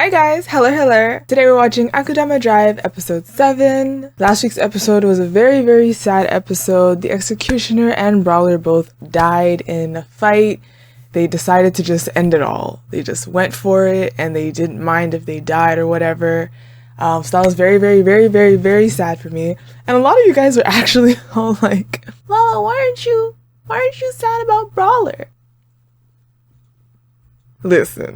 Hi guys, hello. Today we're watching Akudama Drive episode 7. Last week's episode was a very sad episode. The executioner and Brawler both died in a fight. They decided to just end it all. They just went for it and they didn't mind if they died or whatever. So that was very sad for me. And a lot of you guys were actually all like, Lala, why aren't you sad about Brawler? Listen.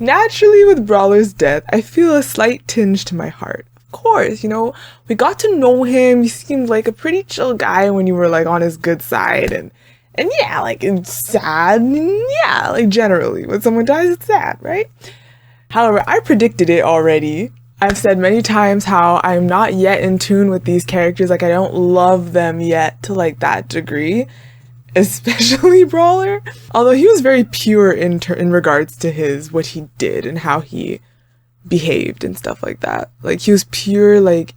Naturally, with Brawler's death, I feel a slight tinge to my heart. Of course, we got to know him. He seemed like a pretty chill guy when you were like on his good side, and yeah, like it's sad. Yeah, like generally, when someone dies, it's sad, right? However, I predicted it already. I've said many times how I'm not yet in tune with these characters. Like I don't love them yet to like that degree. Especially Brawler, although he was very pure in regards to what he did and how he behaved and stuff like that. Like he was pure, like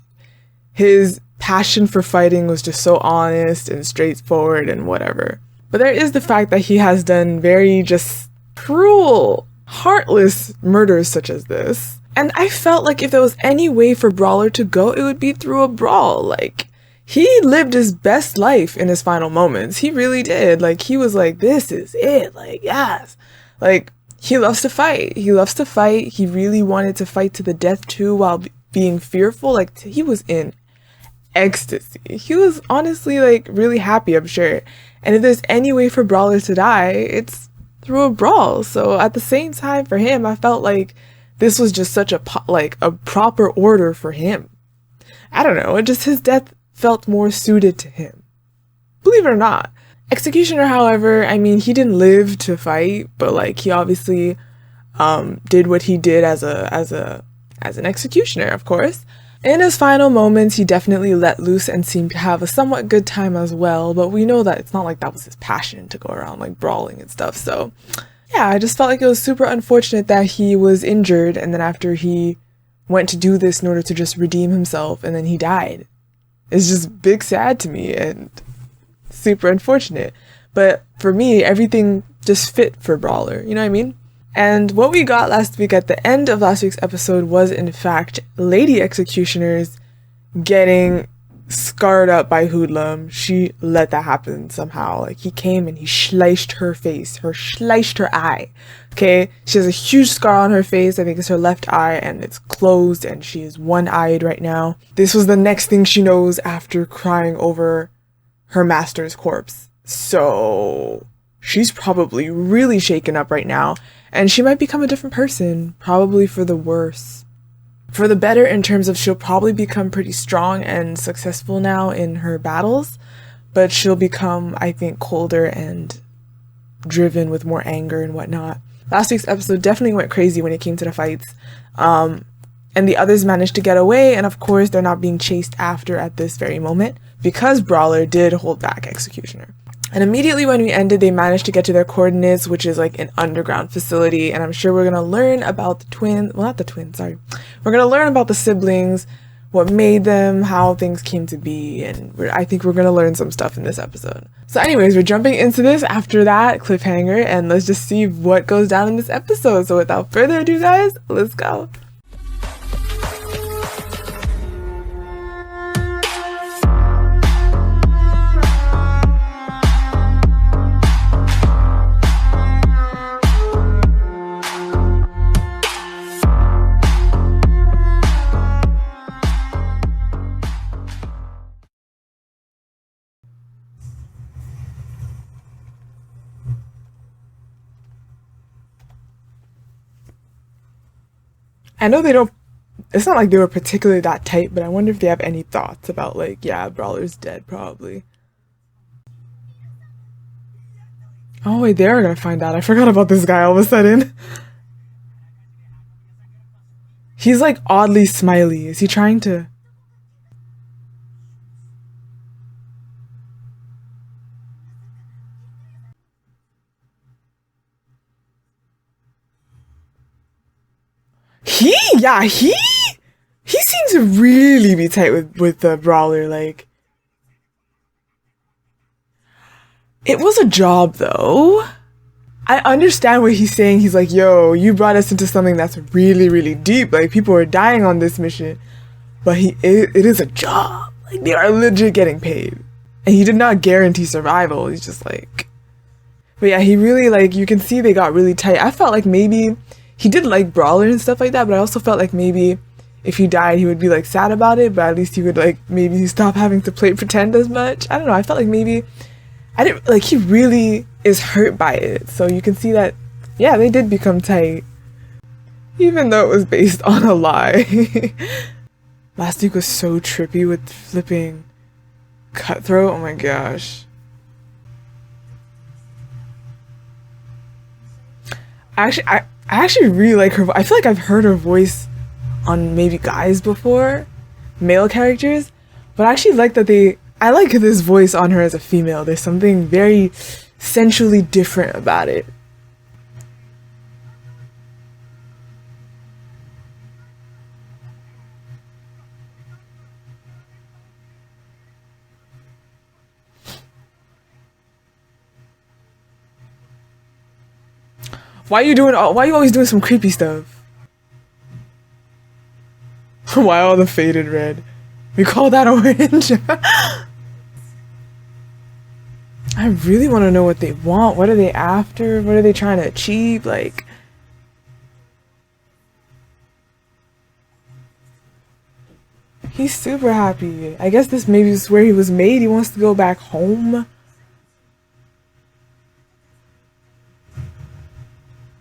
his passion for fighting was just so honest and straightforward and whatever. But there is the fact that he has done very just cruel, heartless murders such as this. And I felt like if there was any way for Brawler to go, it would be through a brawl. Like, he lived his best life in his final moments. He really did. Like, he was like, this is it. Like, yes. Like, he loves to fight. He really wanted to fight to the death too while being fearful. Like, he was in ecstasy. He was honestly, like, really happy, I'm sure. And if there's any way for Brawler to die, it's through a brawl. So at the same time, for him, I felt like this was just such a proper order for him. I don't know. Just his death felt more suited to him. Believe it or not. Executioner, however, I mean, he didn't live to fight, but like he obviously did what he did as an executioner, of course. In his final moments, he definitely let loose and seemed to have a somewhat good time as well, but we know that it's not like that was his passion to go around like brawling and stuff. So yeah, I just felt like it was super unfortunate that he was injured, and then after he went to do this in order to just redeem himself, and then he died. It's just big sad to me and super unfortunate. But for me, everything just fit for Brawler, you know what I mean? And what we got last week at the end of last week's episode was in fact Lady Executioners getting scarred up by Hoodlum. She let that happen somehow. Like he came and he sliced her face, sliced her eye. Okay, she has a huge scar on her face. I think it's her left eye and it's closed and she is one-eyed right now. This was the next thing she knows after crying over her master's corpse. So she's probably really shaken up right now and she might become a different person, probably for the worse. For the better in terms of she'll probably become pretty strong and successful now in her battles, but she'll become, I think, colder and driven with more anger and whatnot. Last week's episode definitely went crazy when it came to the fights, and the others managed to get away, and of course they're not being chased after at this very moment because Brawler did hold back Executioner. And immediately when we ended, they managed to get to their coordinates, which is like an underground facility. And I'm sure we're going to learn about the twins. Well, not the twins, sorry. We're going to learn about the siblings, what made them, how things came to be. And I think we're going to learn some stuff in this episode. So anyways, we're jumping into this after that cliffhanger. And let's just see what goes down in this episode. So without further ado, guys, let's go. I know they don't, it's not like they were particularly that tight, but I wonder if they have any thoughts about like, yeah, Brawler's dead probably. Oh wait, they're gonna find out. I forgot about this guy all of a sudden. He's like oddly smiley. Is he trying to... He seems to really be tight with the Brawler, like. It was a job though. I understand what he's saying. He's like, yo, you brought us into something that's really, really deep. Like, people are dying on this mission. But it is a job. Like, they are legit getting paid. And he did not guarantee survival. He's just like... But yeah, he really, like, you can see they got really tight. I felt like maybe... He did like Brawler and stuff like that, but I also felt like maybe if he died, he would be, like, sad about it. But at least he would, like, maybe stop having to play pretend as much. I don't know. I felt like maybe... I didn't... Like, he really is hurt by it. So you can see that, yeah, they did become tight. Even though it was based on a lie. Last week was so trippy with flipping Cutthroat. Oh my gosh. I actually really like her. I feel like I've heard her voice on maybe guys before, male characters, but I actually like that I like this voice on her as a female. There's something very sensually different about it. Why are you always doing some creepy stuff? Why all the faded red? We call that orange. I really want to know what they want. What are they after? What are they trying to achieve? Like... He's super happy. I guess this maybe is where he was made. He wants to go back home.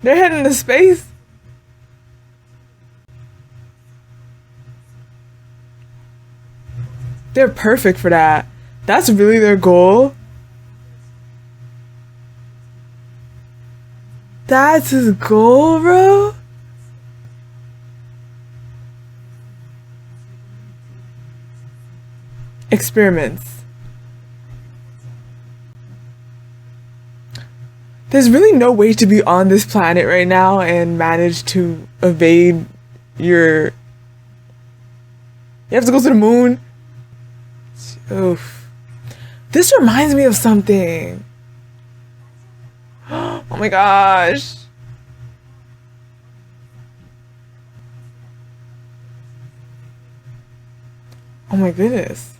They're heading to space. They're perfect for that. That's really their goal. That's his goal, bro? Experiments. There's really no way to be on this planet right now and manage to evade your... You have to go to the moon? Oof. This reminds me of something. Oh my gosh. Oh my goodness.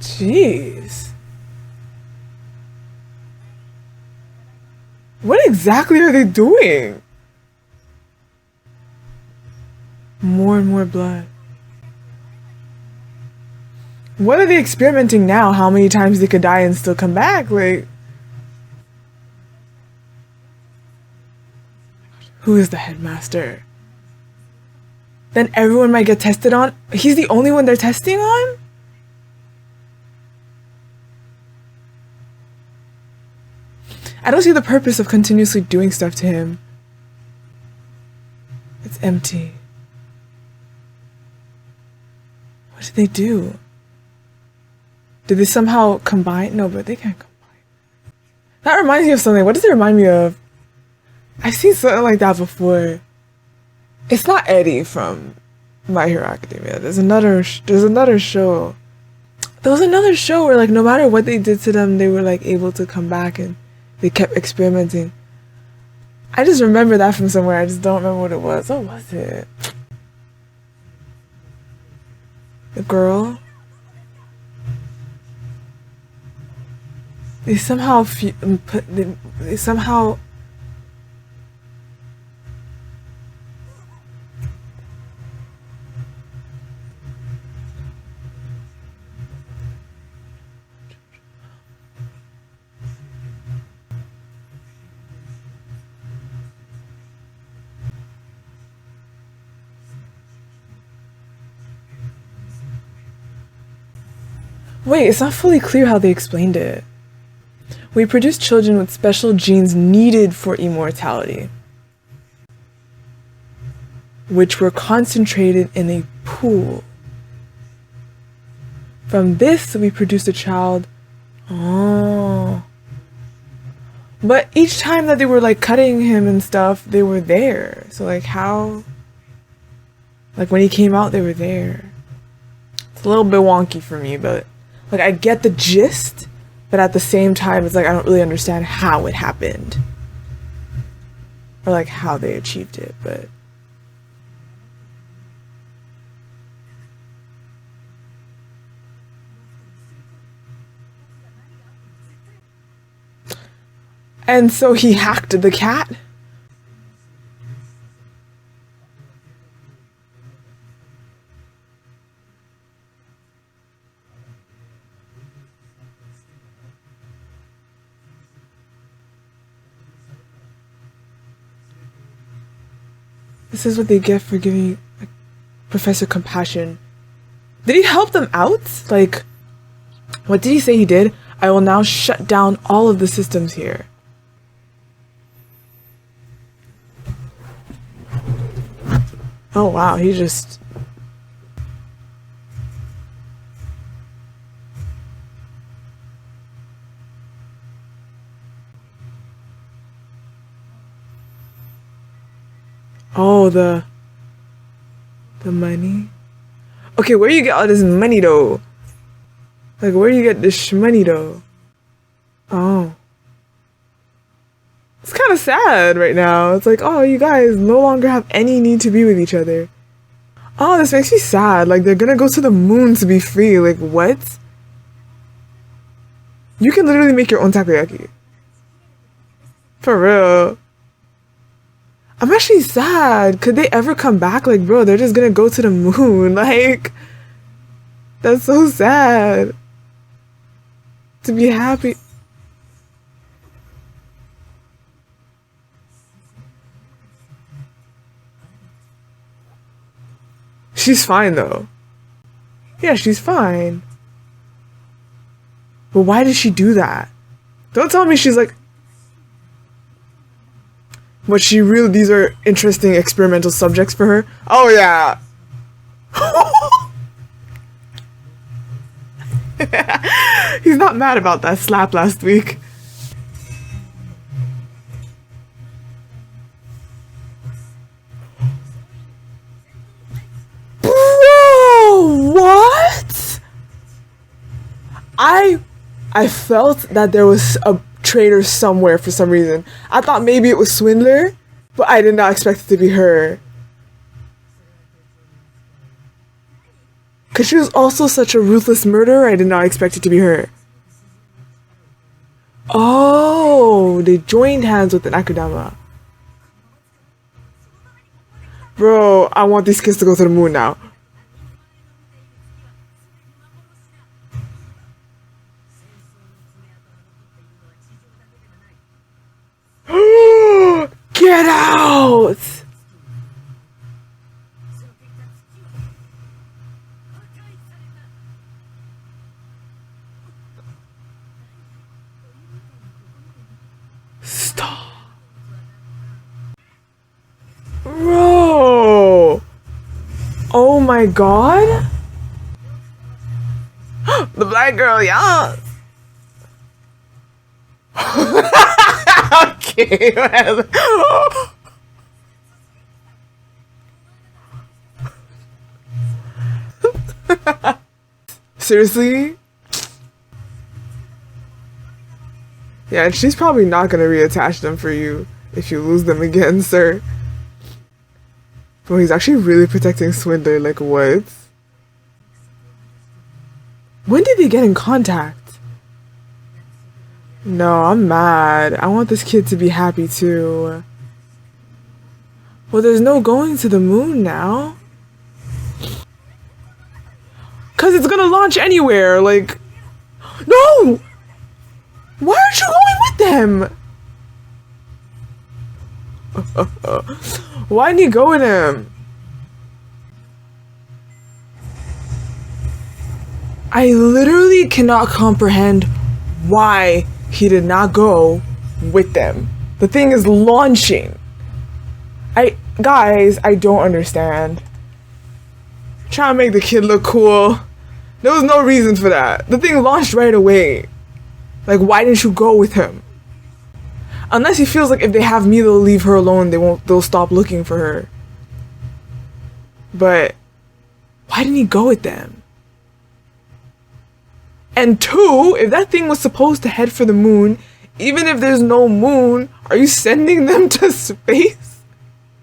Jeez. What exactly are they doing? More and more blood. What are they experimenting now? How many times they could die and still come back? Like... Who is the headmaster? Then everyone might get tested on? He's the only one they're testing on? I don't see the purpose of continuously doing stuff to him. It's empty. What did they do? Did they somehow combine? No, but they can't combine. That reminds me of something. What does it remind me of? I've seen something like that before. It's not Eddie from My Hero Academia. There's another show. There was another show where, like, no matter what they did to them, they were, like, able to come back and they kept experimenting. I just remember that from somewhere. I just don't remember what it was. What was it? The girl? They somehow they somehow... Wait, it's not fully clear how they explained it. We produce children with special genes needed for immortality, which were concentrated in a pool. From this, we produced a child. Oh. But each time that they were, like, cutting him and stuff, they were there. So, like, how? Like, when he came out, they were there. It's a little bit wonky for me, but like I get the gist, but at the same time it's like I don't really understand how it happened. Or like how they achieved it, but and so he hacked the cat? This is what they get for giving Professor compassion. Did he help them out? Like, what did he say he did? I will now shut down all of the systems here. Oh wow, he just... Oh, the money? Okay, where you get all this money though? Like, where do you get this money though? Oh. It's kind of sad right now. It's like, oh, you guys no longer have any need to be with each other. Oh, this makes me sad. Like, they're gonna go to the moon to be free. Like, what? You can literally make your own takoyaki. For real. I'm actually sad. Could they ever come back? Like, bro, they're just gonna go to the moon. Like, that's so sad. To be happy. She's fine though. Yeah, she's fine. But why did she do that? Don't tell me she's like... But she really... These are interesting experimental subjects for her. Oh yeah. He's not mad about that slap last week. Bro, what? I felt that there was a traitor somewhere for some reason. I thought maybe it was Swindler, but I did not expect it to be her. Because she was also such a ruthless murderer, I did not expect it to be her. Oh, they joined hands with an Akudama. Bro, I want these kids to go to the moon now. Get out! Stop. Bro! Oh my god? The black girl, yeah. Okay, whatever. Seriously? Yeah, and she's probably not gonna reattach them for you if you lose them again, sir. Bro, he's actually really protecting Swindler, like what? When did they get in contact? No, I'm mad. I want this kid to be happy too. Well, there's no going to the moon now. Cause it's gonna launch anywhere, like... No! Why aren't you going with them? Why didn't you go with him? I literally cannot comprehend why he did not go with them. The thing is launching. Guys, I don't understand. Trying to make the kid look cool. There was no reason for that. The thing launched right away. Like, why didn't you go with him? Unless he feels like if they have me, they'll leave her alone. They'll stop looking for her. But why didn't he go with them? And two, if that thing was supposed to head for the moon, even if there's no moon, are you sending them to space?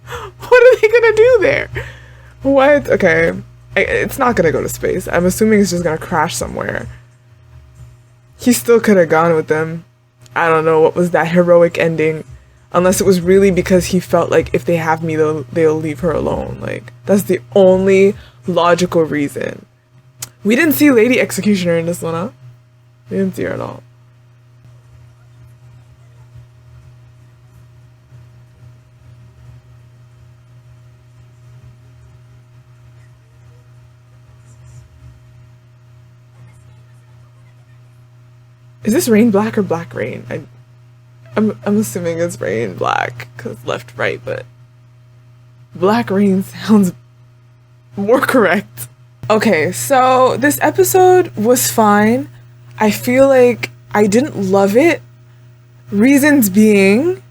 What are they gonna do there? What? Okay. It's not gonna go to space. I'm assuming it's just gonna crash somewhere. He still could have gone with them. I don't know what was that heroic ending. Unless it was really because he felt like if they have me, they'll leave her alone. Like, that's the only logical reason. We didn't see Lady Executioner in this one, huh? We didn't see her at all. Is this Rain Black or Black Rain? I'm assuming it's Rain Black because left, right, but Black Rain sounds more correct. Okay, so this episode was fine. I feel like I didn't love it. Reasons being,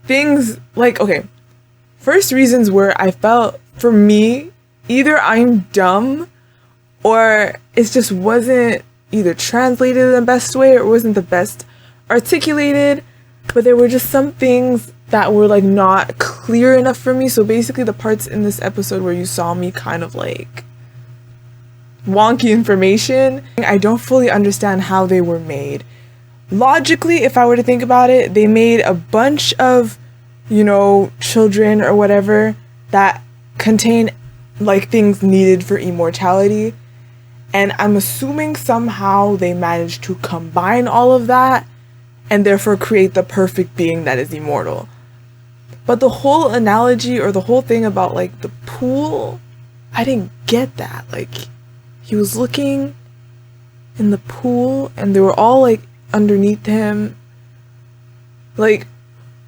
things like, okay, first reasons were I felt, for me, either I'm dumb or it just wasn't either translated in the best way or it wasn't the best articulated, but there were just some things that were like not clear enough for me. So basically the parts in this episode where you saw me kind of like wonky information, I don't fully understand how they were made. Logically, if I were to think about it, they made a bunch of, you know, children or whatever that contain like things needed for immortality. And I'm assuming somehow they managed to combine all of that and therefore create the perfect being that is immortal. But the whole analogy or the whole thing about like the pool, I didn't get that. Like, he was looking in the pool and they were all like underneath him. Like,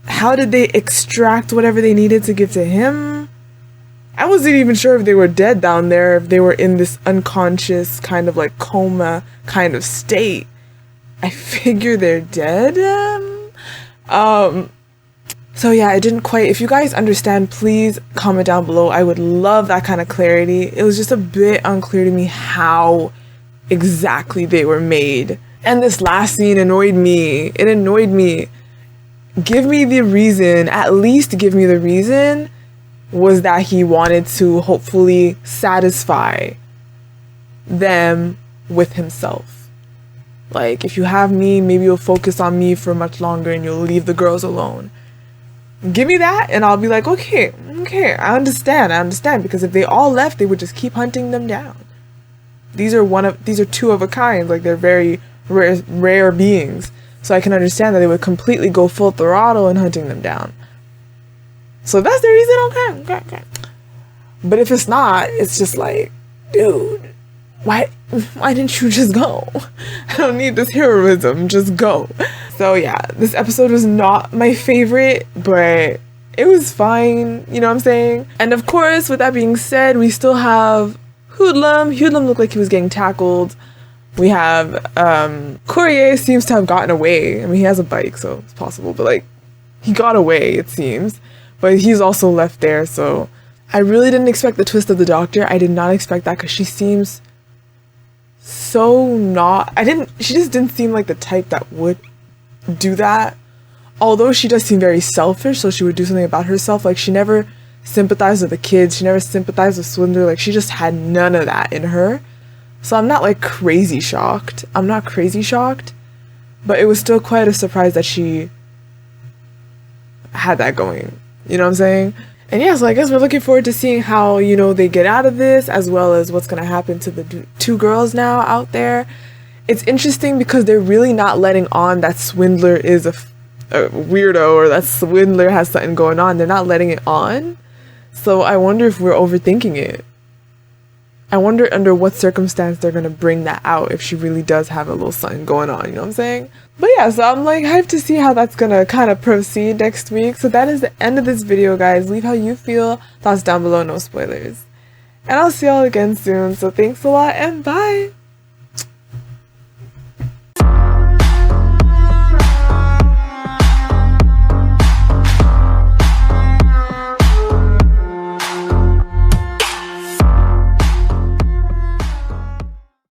how did they extract whatever they needed to give to him? I wasn't even sure if they were dead down there, if they were in this unconscious kind of like coma kind of state. I figure they're dead. So yeah, I didn't quite, if you guys understand, please comment down below. I would love that kind of clarity. It was just a bit unclear to me how exactly they were made. And this last scene annoyed me. It annoyed me. Give me the reason, at least give me the reason, was that he wanted to hopefully satisfy them with himself. Like, if you have me, maybe you'll focus on me for much longer and you'll leave the girls alone. Give me that and I'll be like, okay, I understand, because if they all left, they would just keep hunting them down. These are two of a kind, like they're very rare beings. So I can understand that they would completely go full throttle in hunting them down. So if that's the reason, okay. But if it's not, it's just like, dude, why didn't you just go? I don't need this heroism, just go. So yeah, this episode was not my favorite, but it was fine, you know what I'm saying? And of course, with that being said, we still have Hoodlum. Hoodlum looked like he was getting tackled. We have Courier seems to have gotten away. I mean, he has a bike, so it's possible, but like, he got away, it seems. But he's also left there, so I really didn't expect the twist of the doctor. I did not expect that because she seems so not... She just didn't seem like the type that would do that. Although she does seem very selfish, so she would do something about herself. Like, she never sympathized with the kids. She never sympathized with Swindler. Like, she just had none of that in her. So I'm not, like, crazy shocked. I'm not crazy shocked. But it was still quite a surprise that she had that going. You know what I'm saying? And yeah, so I guess we're looking forward to seeing how, you know, they get out of this, as well as what's going to happen to the two girls now out there. It's interesting because they're really not letting on that Swindler is a weirdo or that Swindler has something going on. They're not letting it on. So I wonder if we're overthinking it. I wonder under what circumstance they're going to bring that out if she really does have a little something going on, you know what I'm saying? But yeah, so I'm like hyped to see how that's going to kind of proceed next week. So that is the end of this video, guys. Leave how you feel. Thoughts down below, no spoilers. And I'll see y'all again soon. So thanks a lot and bye!